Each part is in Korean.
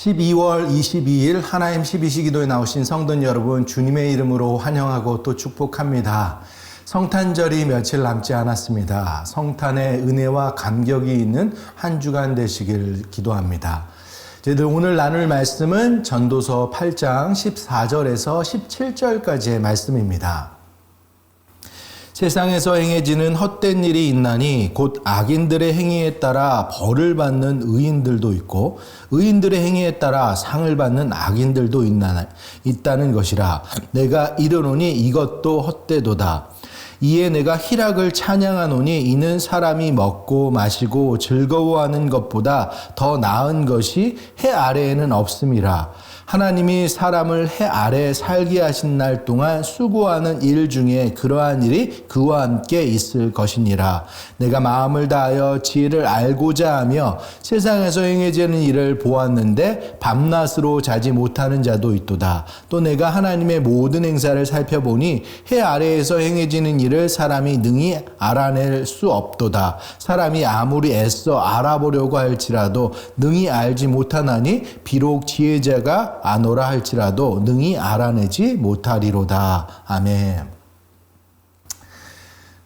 12월 22일 하나님 12시 기도에 나오신 성도 여러분, 주님의 이름으로 환영하고 또 축복합니다. 성탄절이 며칠 남지 않았습니다. 성탄의 은혜와 감격이 있는 한 주간 되시길 기도합니다. 저희들 오늘 나눌 말씀은 전도서 8장 14절에서 17절까지의 말씀입니다. 세상에서 행해지는 헛된 일이 있나니 곧 악인들의 행위에 따라 벌을 받는 의인들도 있고 의인들의 행위에 따라 상을 받는 악인들도 있다는 것이라. 내가 이르노니 이것도 헛되도다. 이에 내가 희락을 찬양하노니 이는 사람이 먹고 마시고 즐거워하는 것보다 더 나은 것이 해 아래에는 없음이라. 하나님이 사람을 해 아래 살게 하신 날 동안 수고하는 일 중에 그러한 일이 그와 함께 있을 것이니라. 내가 마음을 다하여 지혜를 알고자 하며 세상에서 행해지는 일을 보았는데 밤낮으로 자지 못하는 자도 있도다. 또 내가 하나님의 모든 행사를 살펴보니 해 아래에서 행해지는 일을 사람이 능히 알아낼 수 없도다. 사람이 아무리 애써 알아보려고 할지라도 능히 알지 못하나니 비록 지혜자가 아노라 할지라도 능히 알아내지 못하리로다. 아멘.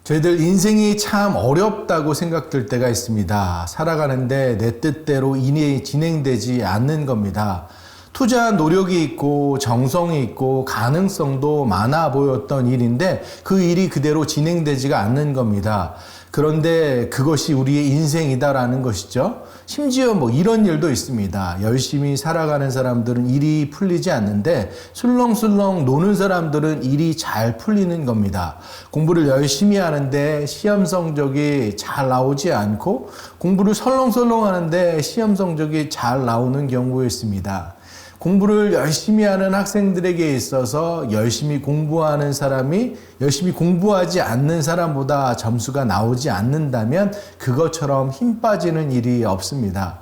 저희들 인생이 참 어렵다고 생각될 때가 있습니다. 살아가는데 내 뜻대로 일이 진행되지 않는 겁니다. 투자한 노력이 있고 정성이 있고 가능성도 많아 보였던 일인데 그 일이 그대로 진행되지가 않는 겁니다. 그런데 그것이 우리의 인생이다라는 것이죠. 심지어 이런 일도 있습니다. 열심히 살아가는 사람들은 일이 풀리지 않는데 술렁술렁 노는 사람들은 일이 잘 풀리는 겁니다. 공부를 열심히 하는데 시험 성적이 잘 나오지 않고 공부를 설렁설렁 하는데 시험 성적이 잘 나오는 경우가 있습니다. 공부를 열심히 하는 학생들에게 있어서 열심히 공부하는 사람이 열심히 공부하지 않는 사람보다 점수가 나오지 않는다면 그것처럼 힘 빠지는 일이 없습니다.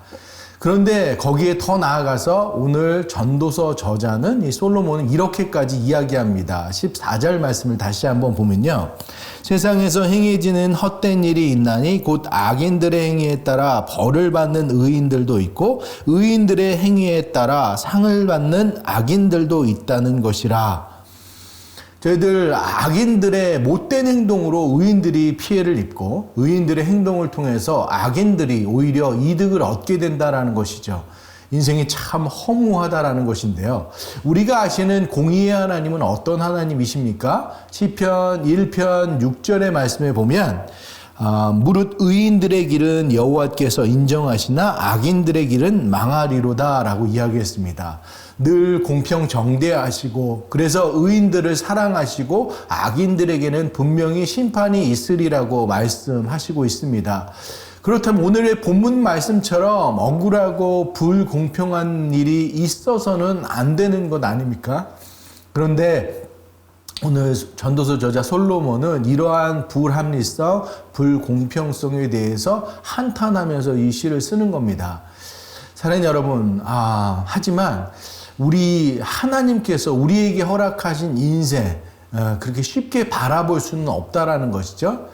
그런데 거기에 더 나아가서 오늘 전도서 저자는 이 솔로몬은 이렇게까지 이야기합니다. 14절 말씀을 다시 한번 보면요. 세상에서 행해지는 헛된 일이 있나니 곧 악인들의 행위에 따라 벌을 받는 의인들도 있고 의인들의 행위에 따라 상을 받는 악인들도 있다는 것이라. 저희들 악인들의 못된 행동으로 의인들이 피해를 입고 의인들의 행동을 통해서 악인들이 오히려 이득을 얻게 된다는 것이죠. 인생이 참 허무하다라는 것인데요. 우리가 아시는 공의의 하나님은 어떤 하나님이십니까? 시편 1편 6절의 말씀에 보면 무릇 의인들의 길은 여호와께서 인정하시나 악인들의 길은 망하리로다 라고 이야기했습니다. 늘 공평 정대하시고 그래서 의인들을 사랑하시고 악인들에게는 분명히 심판이 있으리라고 말씀하시고 있습니다. 그렇다면 오늘의 본문 말씀처럼 억울하고 불공평한 일이 있어서는 안 되는 것 아닙니까? 그런데 오늘 전도서 저자 솔로몬은 이러한 불합리성, 불공평성에 대해서 한탄하면서 이 시를 쓰는 겁니다. 사랑하는 여러분, 하지만 우리 하나님께서 우리에게 허락하신 인생 그렇게 쉽게 바라볼 수는 없다라는 것이죠.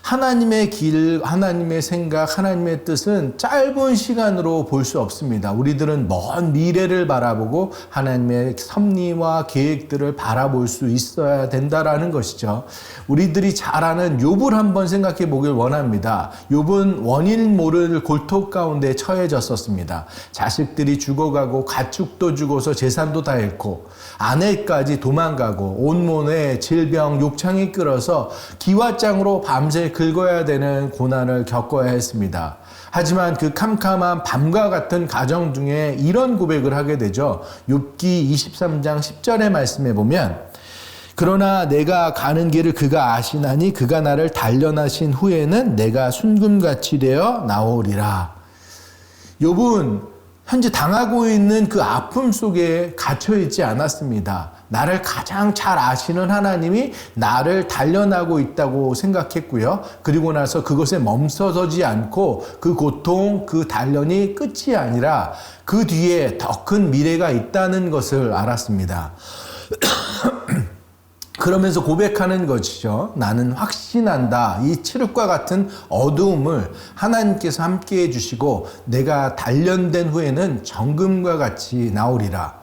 하나님의 길, 하나님의 생각, 하나님의 뜻은 짧은 시간으로 볼 수 없습니다. 우리들은 먼 미래를 바라보고 하나님의 섭리와 계획들을 바라볼 수 있어야 된다라는 것이죠. 우리들이 잘 아는 욥을 한번 생각해 보길 원합니다. 욥은 원인 모를 골통 가운데 처해졌었습니다. 자식들이 죽어가고 가축도 죽어서 재산도 다 잃고 아내까지 도망가고 온몸에 질병, 욕창이 끌어서 기와장으로 밤새 긁어야 되는 고난을 겪어야 했습니다. 하지만 그 캄캄한 밤과 같은 가정 중에 이런 고백을 하게 되죠. 욥기 23장 10절의 말씀에 보면 그러나 내가 가는 길을 그가 아시나니 그가 나를 단련하신 후에는 내가 순금같이 되어 나오리라. 욥은 현재 당하고 있는 그 아픔 속에 갇혀 있지 않았습니다. 나를 가장 잘 아시는 하나님이 나를 단련하고 있다고 생각했고요. 그리고 나서 그것에 멈춰서지 않고 그 고통, 그 단련이 끝이 아니라 그 뒤에 더 큰 미래가 있다는 것을 알았습니다. 그러면서 고백하는 것이죠. 나는 확신한다. 이 칠흑과 같은 어두움을 하나님께서 함께 해주시고 내가 단련된 후에는 정금과 같이 나오리라.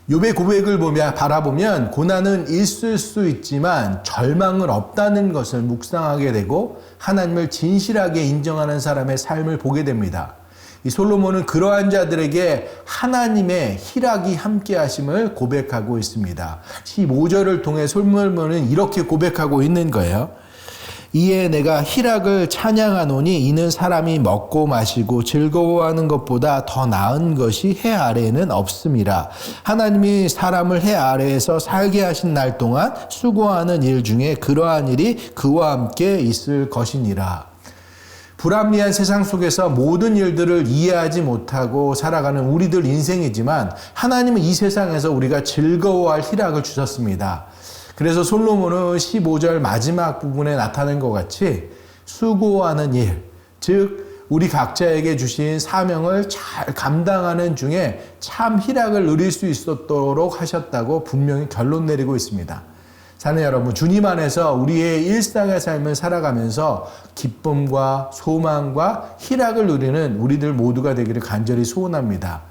욥의 고백을 바라보면 고난은 있을 수 있지만 절망은 없다는 것을 묵상하게 되고 하나님을 진실하게 인정하는 사람의 삶을 보게 됩니다. 이 솔로몬은 그러한 자들에게 하나님의 희락이 함께 하심을 고백하고 있습니다. 15절을 통해 솔로몬은 이렇게 고백하고 있는 거예요. 이에 내가 희락을 찬양하노니 이는 사람이 먹고 마시고 즐거워하는 것보다 더 나은 것이 해 아래에는 없음이라. 하나님이 사람을 해 아래에서 살게 하신 날 동안 수고하는 일 중에 그러한 일이 그와 함께 있을 것이니라. 불합리한 세상 속에서 모든 일들을 이해하지 못하고 살아가는 우리들 인생이지만 하나님은 이 세상에서 우리가 즐거워할 희락을 주셨습니다. 그래서 솔로몬은 15절 마지막 부분에 나타낸 것 같이 수고하는 일, 즉 우리 각자에게 주신 사명을 잘 감당하는 중에 참 희락을 누릴 수 있도록 하셨다고 분명히 결론 내리고 있습니다. 사는 여러분, 주님 안에서 우리의 일상의 삶을 살아가면서 기쁨과 소망과 희락을 누리는 우리들 모두가 되기를 간절히 소원합니다.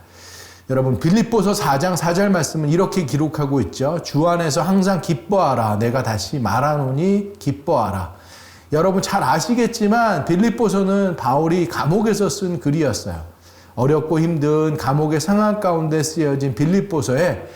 여러분, 빌립보서 4장 4절 말씀은 이렇게 기록하고 있죠. 주 안에서 항상 기뻐하라. 내가 다시 말하노니 기뻐하라. 여러분 잘 아시겠지만 빌립보서는 바울이 감옥에서 쓴 글이었어요. 어렵고 힘든 감옥의 상황 가운데 쓰여진 빌립보서에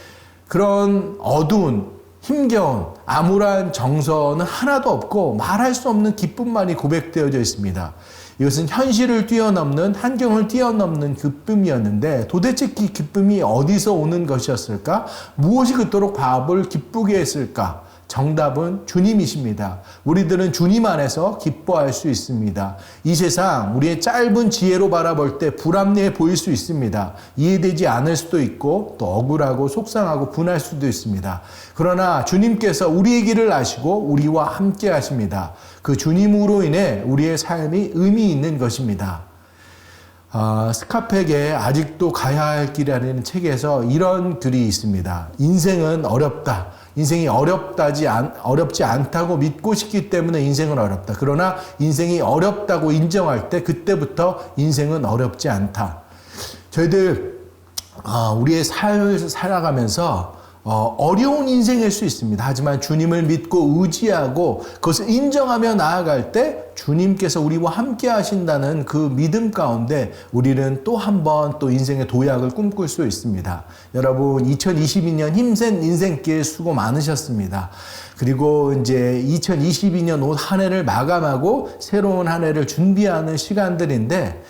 그런 어두운 힘겨운 암울한 정서는 하나도 없고 말할 수 없는 기쁨만이 고백되어져 있습니다. 이것은 현실을 뛰어넘는 환경을 뛰어넘는 기쁨이었는데 도대체 이 기쁨이 어디서 오는 것이었을까? 무엇이 그토록 바울을 기쁘게 했을까? 정답은 주님이십니다. 우리들은 주님 안에서 기뻐할 수 있습니다. 이 세상 우리의 짧은 지혜로 바라볼 때 불합리해 보일 수 있습니다. 이해되지 않을 수도 있고 또 억울하고 속상하고 분할 수도 있습니다. 그러나 주님께서 우리의 길을 아시고 우리와 함께 하십니다. 그 주님으로 인해 우리의 삶이 의미 있는 것입니다. 스카펙의 아직도 가야 할 길이라는 책에서 이런 글이 있습니다. 인생은 어렵다. 인생이 어렵지 않다고 믿고 싶기 때문에 인생은 어렵다. 그러나 인생이 어렵다고 인정할 때 그때부터 인생은 어렵지 않다. 저희들 우리의 삶을 살아가면서 어려운 인생일 수 있습니다. 하지만 주님을 믿고 의지하고 그것을 인정하며 나아갈 때 주님께서 우리와 함께 하신다는 그 믿음 가운데 우리는 또 한 번 또 인생의 도약을 꿈꿀 수 있습니다. 여러분 2022년 힘센 인생길 수고 많으셨습니다. 그리고 이제 2022년 올 한 해를 마감하고 새로운 한 해를 준비하는 시간들인데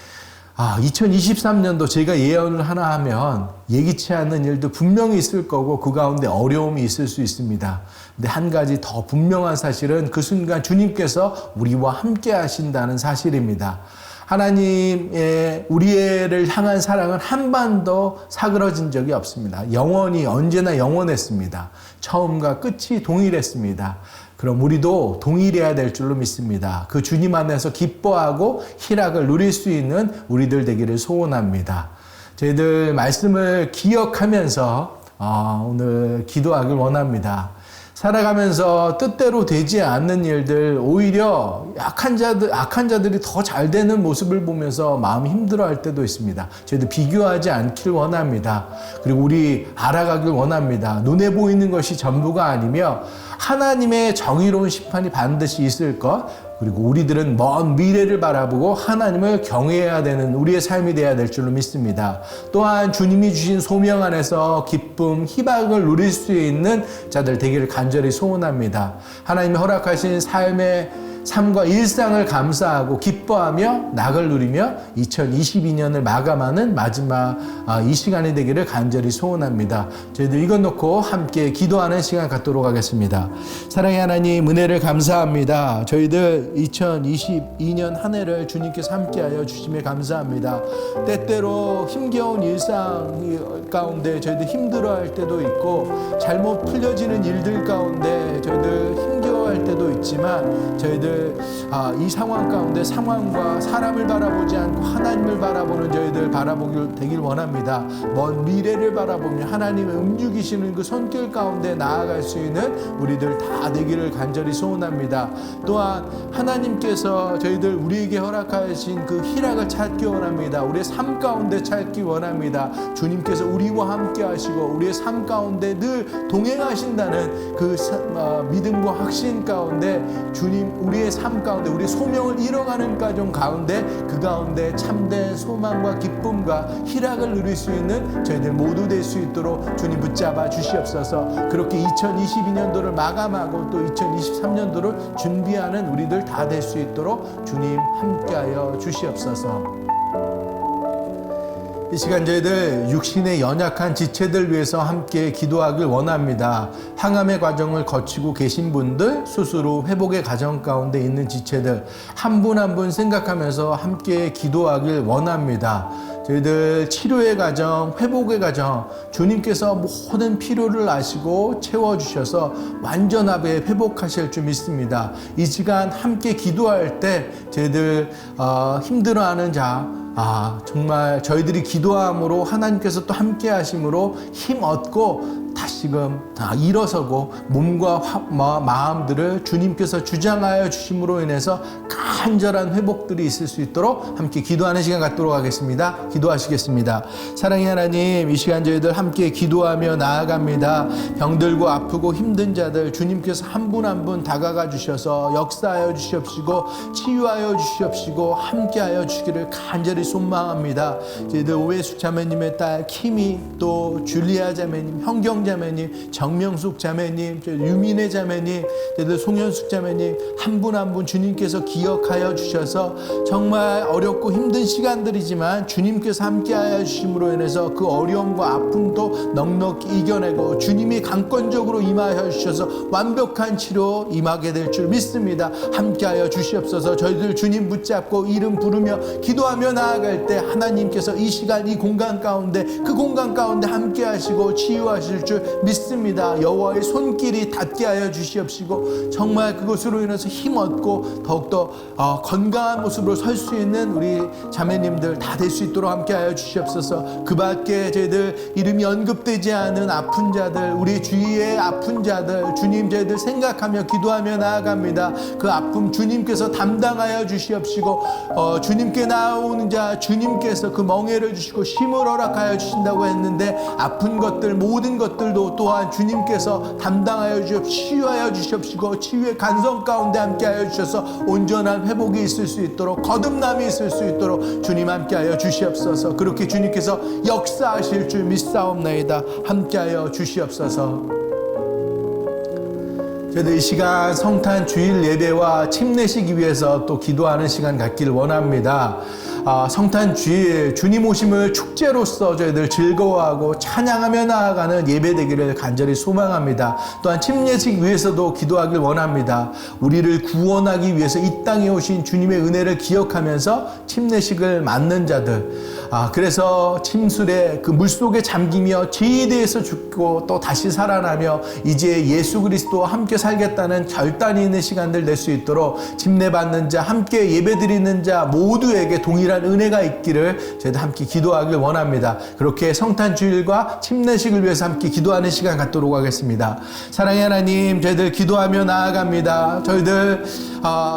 2023년도 제가 예언을 하나 하면 예기치 않는 일도 분명히 있을 거고 그 가운데 어려움이 있을 수 있습니다. 근데 한 가지 더 분명한 사실은 그 순간 주님께서 우리와 함께 하신다는 사실입니다. 하나님의 우리를 향한 사랑은 한 번도 사그러진 적이 없습니다. 영원히 언제나 영원했습니다. 처음과 끝이 동일했습니다. 그럼 우리도 동일해야 될 줄로 믿습니다. 그 주님 안에서 기뻐하고 희락을 누릴 수 있는 우리들 되기를 소원합니다. 저희들 말씀을 기억하면서 오늘 기도하길 원합니다. 살아가면서 뜻대로 되지 않는 일들, 오히려 악한 자들이 더 잘 되는 모습을 보면서 마음이 힘들어할 때도 있습니다. 저희도 비교하지 않길 원합니다. 그리고 우리 알아가길 원합니다. 눈에 보이는 것이 전부가 아니며 하나님의 정의로운 심판이 반드시 있을 것, 그리고 우리들은 먼 미래를 바라보고 하나님을 경외해야 되는 우리의 삶이 되어야 될 줄로 믿습니다. 또한 주님이 주신 소명 안에서 기쁨, 희망을 누릴 수 있는 자들 되기를 간절히 소원합니다. 하나님이 허락하신 삶과 일상을 감사하고 기뻐하며 낙을 누리며 2022년을 마감하는 마지막 이 시간이 되기를 간절히 소원합니다. 저희들 이것 놓고 함께 기도하는 시간 갖도록 하겠습니다. 사랑의 하나님, 은혜를 감사합니다. 저희들 2022년 한 해를 주님께서 함께하여 주심에 감사합니다. 때때로 힘겨운 일상 가운데 저희들 힘들어할 때도 있고 잘못 풀려지는 일들 가운데 저희들 힘겨워할 기도할 때도 있지만 저희들 이 상황 가운데 상황과 사람을 바라보지 않고 하나님을 바라보는 저희들 바라보길 되길 원합니다. 먼 미래를 바라보며 하나님의 움직이시는 그 손길 가운데 나아갈 수 있는 우리들 다 되기를 간절히 소원합니다. 또한 하나님께서 저희들 우리에게 허락하신 그 희락을 찾기 원합니다. 우리의 삶 가운데 찾기 원합니다. 주님께서 우리와 함께 하시고 우리의 삶 가운데 늘 동행하신다는 그 믿음과 확신 가운데 주님 우리의 삶 가운데 우리의 소명을 이뤄가는 가정 가운데 그 가운데 참된 소망과 기쁨과 희락을 누릴 수 있는 저희들 모두 될 수 있도록 주님 붙잡아 주시옵소서. 그렇게 2022년도를 마감하고 또 2023년도를 준비하는 우리들 다 될 수 있도록 주님 함께하여 주시옵소서. 이 시간 저희들 육신의 연약한 지체들 위해서 함께 기도하길 원합니다. 항암의 과정을 거치고 계신 분들, 스스로 회복의 과정 가운데 있는 지체들 한 분 한 분 생각하면서 함께 기도하길 원합니다. 저희들 치료의 과정, 회복의 과정 주님께서 모든 필요를 아시고 채워주셔서 완전하게 회복하실 줄 믿습니다. 이 시간 함께 기도할 때 저희들 힘들어하는 자 정말 저희들이 기도함으로 하나님께서 또 함께 하심으로 힘 얻고 다시금 일어서고 몸과 마음들을 주님께서 주장하여 주심으로 인해서 간절한 회복들이 있을 수 있도록 함께 기도하는 시간 갖도록 하겠습니다. 기도하시겠습니다. 사랑의 하나님, 이 시간 저희들 함께 기도하며 나아갑니다. 병들고 아프고 힘든 자들 주님께서 한 분 한 분 다가가 주셔서 역사하여 주시옵시고 치유하여 주시옵시고 함께하여 주시기를 간절히 소망합니다. 저희들 오해숙 자매님의 딸 키미, 또 줄리아 자매님, 현경 자매님, 정명숙 자매님, 유민혜 자매님, 저희들 송현숙 자매님 한 분 한 분 주님께서 기억하여 주셔서 정말 어렵고 힘든 시간들이지만 주님께서 함께하여 주심으로 인해서 그 어려움과 아픔도 넉넉히 이겨내고 주님이 강권적으로 임하여 주셔서 완벽한 치료 임하게 될 줄 믿습니다. 함께하여 주시옵소서. 저희들 주님 붙잡고 이름 부르며 기도하며 나아갈 때 하나님께서 이 시간 이 공간 가운데 그 공간 가운데 함께하시고 치유하실 줄 믿습니다. 여호와의 손길이 닿게 하여 주시옵시고 정말 그것으로 인해서 힘 얻고 더욱더 건강한 모습으로 설 수 있는 우리 자매님들 다 될 수 있도록 함께하여 주시옵소서. 그 밖에 저희들 이름이 언급되지 않은 아픈 자들, 우리 주위의 아픈 자들 주님 저희들 생각하며 기도하며 나아갑니다. 그 아픔 주님께서 담당하여 주시옵시고 주님께 나오는 자 주님께서 그 멍에를 주시고 힘을 허락하여 주신다고 했는데 아픈 것들 모든 것들도 또한 주님께서 담당하여 주시옵 치유하여 주시옵시고 치유의 간성 가운데 함께하여 주셔서 온전한 회복이 있을 수 있도록 거듭남이 있을 수 있도록 주님 함께하여 주시옵소서. 그렇게 주님께서 역사하실 줄 믿사옵나이다. 함께하여 주시옵소서. 저희들 이 시간 성탄 주일 예배와 침례식 위해서 또 기도하는 시간 갖기를 원합니다. 성탄 주일 주님 오심을 축제로서 저희들 즐거워하고 찬양하며 나아가는 예배 되기를 간절히 소망합니다. 또한 침례식 위해서도 기도하길 원합니다. 우리를 구원하기 위해서 이 땅에 오신 주님의 은혜를 기억하면서 침례식을 맞는 자들, 그래서 침술에 그 물속에 잠기며 죄에 대해서 죽고 또 다시 살아나며 이제 예수 그리스도와 함께 살겠다는 결단이 있는 시간들 낼 수 있도록 침례받는 자, 함께 예배드리는 자 모두에게 동일한 은혜가 있기를 저희들 함께 기도하길 원합니다. 그렇게 성탄 주일과 침례식을 위해서 함께 기도하는 시간 갖도록 하겠습니다. 사랑의 하나님, 저희들 기도하며 나아갑니다. 저희들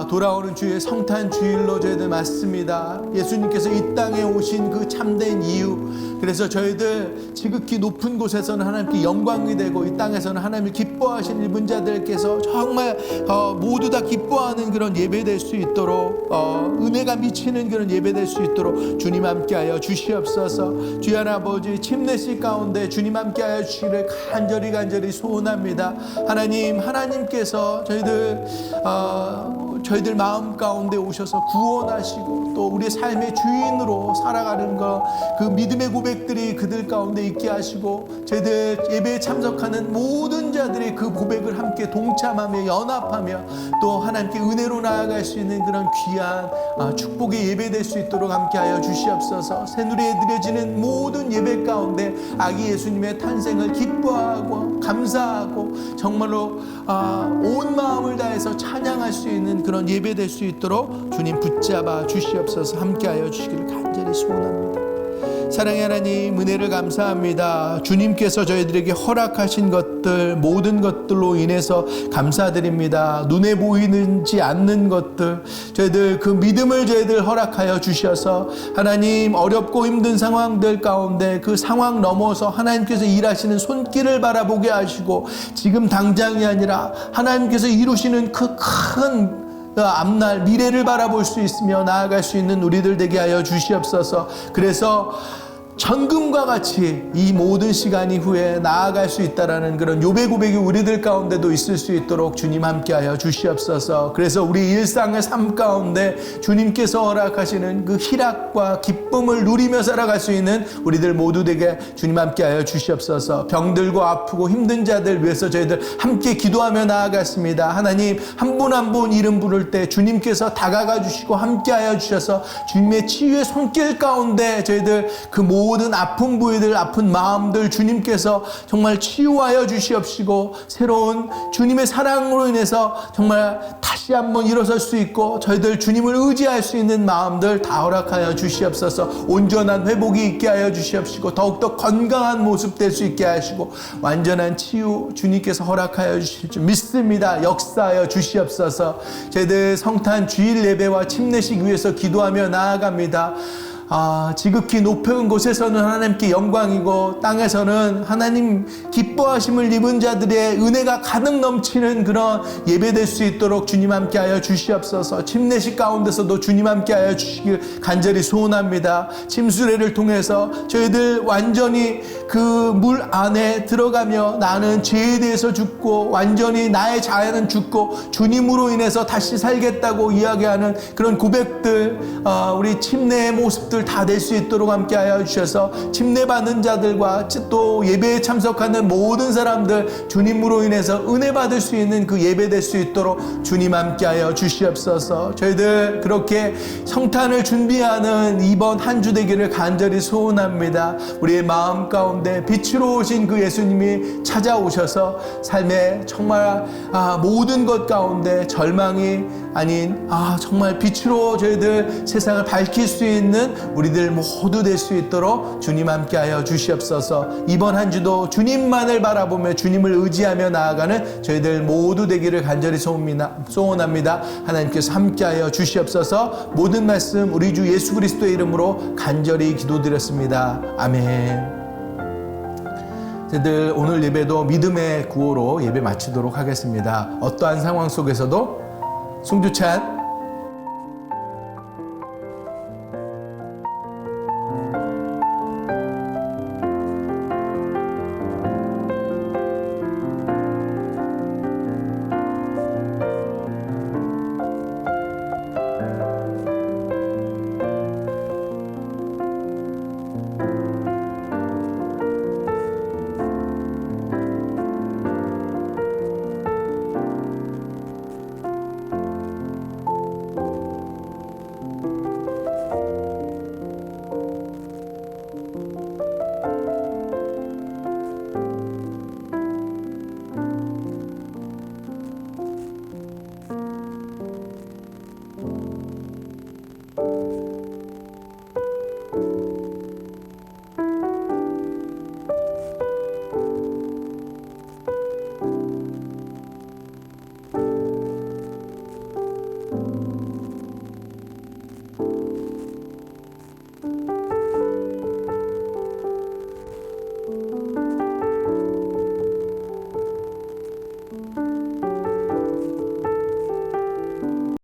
돌아오는 주일 성탄 주일로 저희들 맞습니다. 예수님께서 이 땅에 오신 그 참된 이유, 그래서 저희들 지극히 높은 곳에서는 하나님께 영광이 되고 이 땅에서는 하나님을 기뻐하신 일분 자들께서 정말 모두 다 기뻐하는 그런 예배 될 수 있도록 은혜가 미치는 그런 예배 될 수 있도록 주님 함께하여 주시옵소서. 주여 아버지, 침례식 가운데 주님 함께하여 주시기를 간절히 소원합니다. 하나님께서 저희들 저희들 마음 가운데 오셔서 구원하시고 또 우리의 삶의 주인으로 살아가는 그 믿음의 고백들이 그들 가운데 있게 하시고 저희들 예배에 참석하는 모든 자들이 그 고백을 함께 동참하며 연합하며 또 하나님께 은혜로 나아갈 수 있는 그런 귀한 축복의 예배 될 수 있도록 함께하여 주시옵소서. 새누리에 드려지는 모든 예배 가운데 아기 예수님의 탄생을 기뻐하고 감사하고 정말로 온 마음을 다해서 찬양할 수 있는 그런 예배 될 수 있도록 주님 붙잡아 주시옵소서. 함께하여 주시기를 간절히 소원합니다. 사랑의 하나님, 은혜를 감사합니다. 주님께서 저희들에게 허락하신 것들, 모든 것들로 인해서 감사드립니다. 눈에 보이는지 않는 것들, 저희들 그 믿음을 저희들 허락하여 주셔서 하나님, 어렵고 힘든 상황들 가운데 그 상황 넘어서 하나님께서 일하시는 손길을 바라보게 하시고 지금 당장이 아니라 하나님께서 이루시는 그 큰 앞날 미래를 바라볼 수 있으며 나아갈 수 있는 우리들 되게 하여 주시옵소서. 그래서 천금과 같이 이 모든 시간 이후에 나아갈 수 있다라는 그런 요배 고백이 우리들 가운데도 있을 수 있도록 주님 함께하여 주시옵소서. 그래서 우리 일상의 삶 가운데 주님께서 허락하시는 그 희락과 기쁨을 누리며 살아갈 수 있는 우리들 모두 되게 주님 함께하여 주시옵소서. 병들고 아프고 힘든 자들 위해서 저희들 함께 기도하며 나아갔습니다. 하나님, 한 분 한 분 이름 부를 때 주님께서 다가가 주시고 함께하여 주셔서 주님의 치유의 손길 가운데 저희들 그 모든 아픈 부위들, 아픈 마음들 주님께서 정말 치유하여 주시옵시고 새로운 주님의 사랑으로 인해서 정말 다시 한번 일어설 수 있고 저희들 주님을 의지할 수 있는 마음들 다 허락하여 주시옵소서. 온전한 회복이 있게 하여 주시옵시고 더욱더 건강한 모습 될 수 있게 하시고 완전한 치유 주님께서 허락하여 주실 줄 믿습니다. 역사하여 주시옵소서. 저희들 성탄 주일 예배와 침례식 위해서 기도하며 나아갑니다. 지극히 높은 곳에서는 하나님께 영광이고 땅에서는 하나님 기뻐하심을 입은 자들의 은혜가 가득 넘치는 그런 예배될 수 있도록 주님 함께하여 주시옵소서. 침례식 가운데서도 주님 함께하여 주시길 간절히 소원합니다. 침수례를 통해서 저희들 완전히 그 물 안에 들어가며 나는 죄에 대해서 죽고 완전히 나의 자아는 죽고 주님으로 인해서 다시 살겠다고 이야기하는 그런 고백들, 우리 침례의 모습들 다 될 수 있도록 함께하여 주셔서 침례받는 자들과 또 예배에 참석하는 모든 사람들 주님으로 인해서 은혜 받을 수 있는 그 예배 될 수 있도록 주님 함께하여 주시옵소서. 저희들 그렇게 성탄을 준비하는 이번 한 주 되기를 간절히 소원합니다. 우리의 마음 가운데 빛으로 오신 그 예수님이 찾아오셔서 삶의 정말 모든 것 가운데 절망이 아닌 정말 빛으로 저희들 세상을 밝힐 수 있는 우리들 모두 될 수 있도록 주님 함께하여 주시옵소서. 이번 한 주도 주님만을 바라보며 주님을 의지하며 나아가는 저희들 모두 되기를 간절히 소원합니다. 하나님께서 함께하여 주시옵소서. 모든 말씀 우리 주 예수 그리스도의 이름으로 간절히 기도드렸습니다. 아멘. 저희들 오늘 예배도 믿음의 구호로 예배 마치도록 하겠습니다. 어떠한 상황 속에서도 송주찬